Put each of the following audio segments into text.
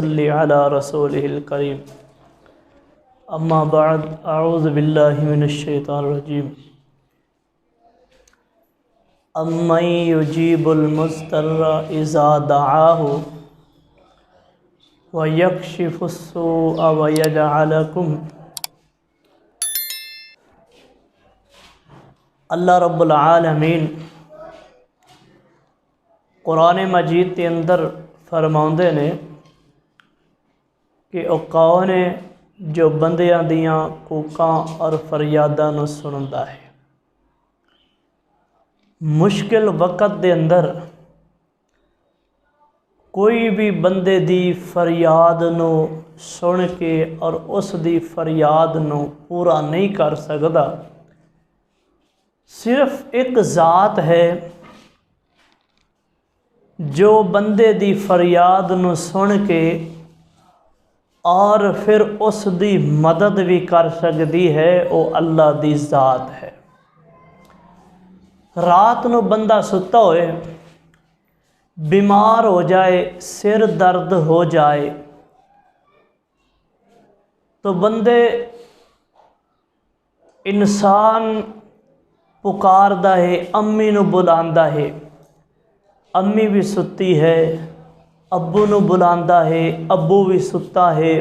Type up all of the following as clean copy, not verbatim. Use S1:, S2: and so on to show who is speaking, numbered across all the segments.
S1: सल्ली अला रसूलिहिल करीम। अम्मा बाद अऊज़ु बिल्लाहि मिनश शैतानिर रजीम। अम्मन युजीबुल मुज़्तर्रा इज़ा दआहु व यक्शिफुस सूअ व यजअलकुम। अल्लाह रब्बुल आलमीन कुरान मजीद के अंदर फरमाउंदे ने कि ओ कौन है जो बंदियां दियां कूकां और फरियादां नूं सुनदा है। मुश्किल वक़्त दे अंदर कोई भी बंदे दी फरियाद नूं सुन के और उस दी फरियाद नूं पूरा नहीं कर सकदा। सिर्फ एक ज़ात है जो बंदे दी फरियाद नूं सुन के और फिर उस दी मदद भी कर सकती है, वो अल्लाह दी ज़ात है। रात नूं बंदा सुता होए, बीमार हो जाए, सिर दर्द हो जाए तो बंदे इंसान पुकारदा है, अम्मी नूं बुलांदा है, अम्मी भी सुती है, अब्बू नूं बुलांदा है, अब्बू भी सुता है,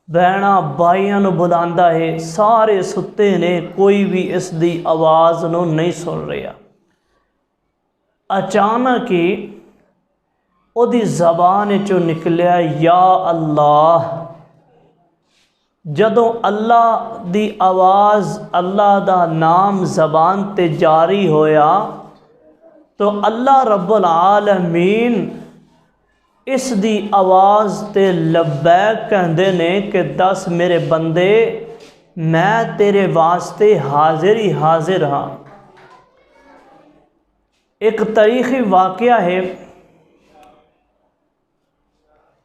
S1: भैणा भाइयों नूं बुलांदा है, सारे सुते ने, कोई भी इस दी आवाज़ नूं नहीं सुन रहा। अचानक ही उहदी ज़बान चों निकलिया या अल्लाह। जदों अल्लाह दी आवाज़, अल्लाह दा नाम ज़बान ते जारी होया तो अल्लाह रब्बुल आलमीन इस दी आवाज़ ते लब्बैक कहंदे ने कि दस मेरे बंदे, मैं तेरे वास्ते हाजिर ही हाजिर हाँ। एक तारीखी वाक़या है,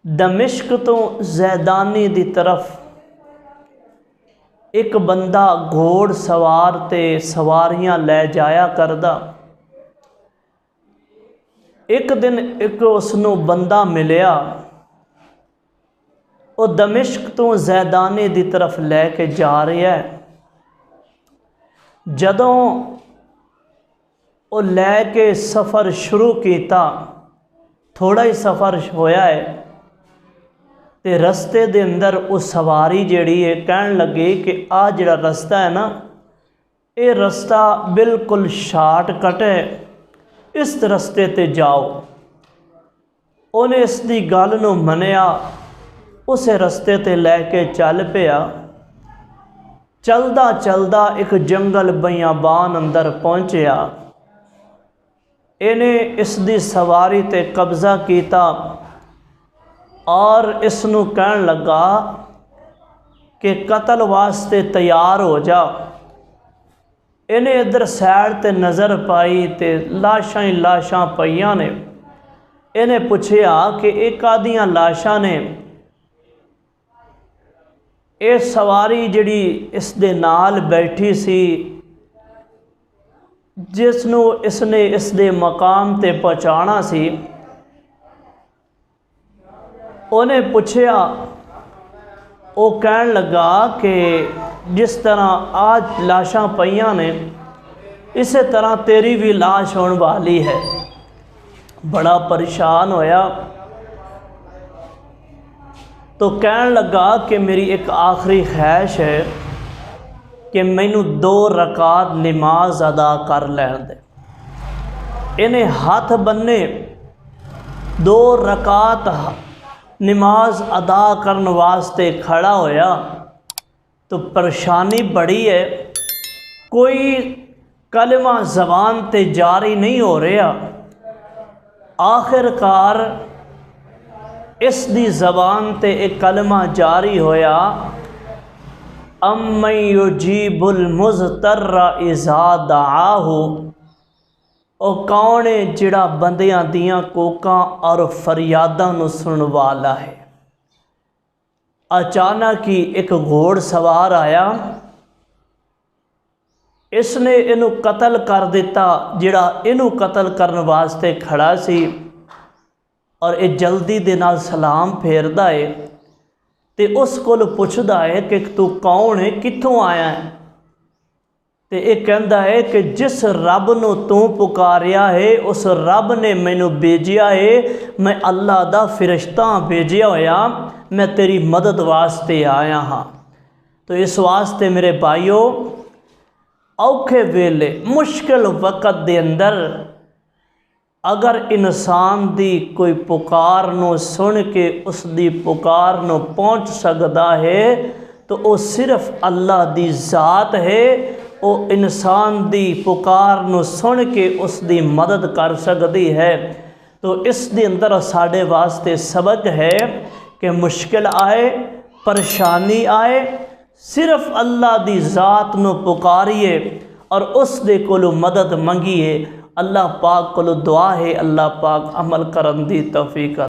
S1: दमिश्क तो ज़ैदानी दी तरफ एक बंदा घोड़ सवार ते सवारियां लै जाया करदा। एक दिन एक उसनों बंदा मिलिया, वो दमिश्क तो ज़ैदानी दी तरफ लैके जा रहा है। जदों वो लैके सफ़र शुरू किया, थोड़ा ही सफ़र होया है ते रस्ते दे अंदर वो सवारी जिहड़ी है कहन लगी कि आ जिहड़ा रस्ता है ना, ये रस्ता बिल्कुल शार्टकट है, इस रस्ते ते जाओ। उन्हें इस दी गल नूं मनिया, उस रस्ते ते लैके चल पिया। चलदा चलदा एक जंगल बयाबान अंदर पहुँचया। इन्हें इस दी सवारी ते कब्ज़ा किया और इसनूं कहन लगा कि कतल वास्ते तैयार हो जा। इन्हें इधर सैड ते नज़र पाई ते लाशां ही लाशां पईयां ने। इन्हें पुछया कि एक आदियां लाशां ने, ये सवारी जिहड़ी इस दे नाल बैठी सी, जिसनों इसने इस दे मकाम ते पहुँचाना सी, उन्हें पुछया। वो कहन लगा कि जिस तरह आज लाशां पईयां ने, इस तरह तेरी भी लाश होने वाली है। बड़ा परेशान होया तो कहन लगा कि मेरी एक आखिरी ख्वाहिश है कि मैनू 2 रकात नमाज अदा कर लैन दे। इन्हें हाथ बन्ने 2 रकात नमाज अदा करने वास्ते खड़ा होया तो परेशानी बड़ी है, कोई कलमा ज़बान ते जारी नहीं हो रहा। आखिरकार इस दी ज़बान ते एक कलमा जारी होया, अम्मन युजीबुल मुज़्तर्रा इज़ा दआहु। ओ कौन है जिहड़ा बंदियां दियां कोकां और फरियादां नूं सुनने वाला है। अचानक ही एक घोड़ सवार आया, इसने इनू कतल कर दिता। जिहड़ा इनू कतल करने वास्ते खड़ा सी, और ये जल्दी दे नाल सलाम फेरदा है ते उस कोल पुछदा है कि तू कौन है, कित्थों आया है। तो ये कहता है कि जिस रब नूं तू पुकारिया है उस रब ने मैनू भेजिया है, मैं अल्लाह दा फिरिश्ता भेजिया होया, मैं तेरी मदद वास्ते आया हाँ। तो इस वास्ते मेरे भाइयों, औखे वेले मुश्किल वक़्त दे अंदर अगर इंसान दी कोई पुकार नूं सुन के उसदी पुकार नूं पहुँच सकदा है तो वो सिर्फ अल्लाह दी ज़ात है। वो इंसान दी पुकार नूं सुन के उसदी मदद कर सकती है। तो इस दे अंदर साढ़े वास्ते सबक है कि मुश्किल आए, परेशानी आए, सिर्फ अल्लाह दी ज़ात नूं पुकारिए और उस दे कोलों मदद मंगिए। अल्लाह पाक कोलों दुआ है, अल्लाह पाक अमल करन दी तौफीक